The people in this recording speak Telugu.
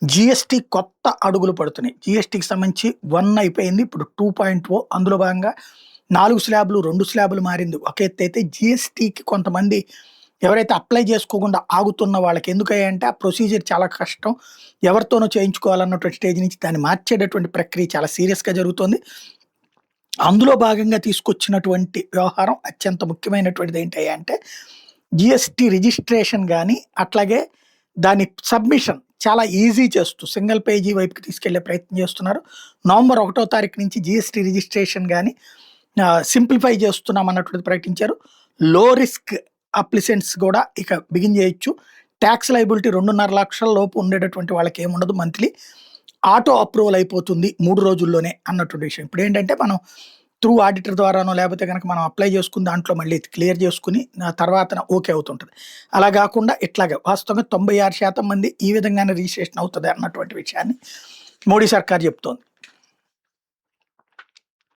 జీఎస్టీ కొత్త అడుగులు పడుతున్నాయి. జీఎస్టీకి సంబంధించి 1 అయిపోయింది. ఇప్పుడు 2.0 అందులో భాగంగా 4 స్లాబ్‌లు, 2 స్లాబ్‌లు మారింది. ఒక ఎత్తైతే జీఎస్టీకి కొంతమంది ఎవరైతే అప్లై చేసుకోకుండా ఆగుతున్న వాళ్ళకి ఎందుకయ్యాయంటే ఆ ప్రొసీజర్ చాలా కష్టం. ఎవరితోనో చేయించుకోవాలన్నటువంటి స్టేజ్ నుంచి దాన్ని మార్చేటటువంటి ప్రక్రియ చాలా సీరియస్‌గా జరుగుతోంది. అందులో భాగంగా తీసుకొచ్చినటువంటి వ్యవహారం అత్యంత ముఖ్యమైనటువంటిది ఏంటయ్యా అంటే జీఎస్టీ రిజిస్ట్రేషన్ గాని, అట్లాగే దాని సబ్మిషన్ చాలా ఈజీ చేస్తూ సింగిల్ పేజీ వైపుకి తీసుకెళ్లే ప్రయత్నం చేస్తున్నారు. నవంబర్ 1 తారీఖు నుంచి జీఎస్టీ రిజిస్ట్రేషన్ గాని సింప్లిఫై చేస్తున్నాం అన్నటువంటిది ప్రకటించారు. లో రిస్క్ అప్లిసెంట్స్ కూడా ఇక బిగిన్ చేయొచ్చు. టాక్స్ లయబిలిటీ 2.5 లక్షల లోపు ఉండేటటువంటి వాళ్ళకి ఏముండదు. మంత్లీ ఆటో అప్రూవల్ అయిపోతుంది 3 రోజుల్లోనే అన్నటువంటి విషయం. ఇప్పుడేంటంటే మనం త్రూ ఆడిటర్ ద్వారానో లేకపోతే గనక మనం అప్లై చేసుకుని దాంట్లో మళ్ళీ క్లియర్ చేసుకొని తర్వాతన ఓకే అవుతుంటది. అలా గాకుండా ఇట్లాగే వాస్తవంగా 96% మంది ఈ విధంగానే రిజిస్ట్రేషన్ అవుతది అన్నటువంటి విషయాన్ని మోడీ సర్కార్ చెప్తోంది.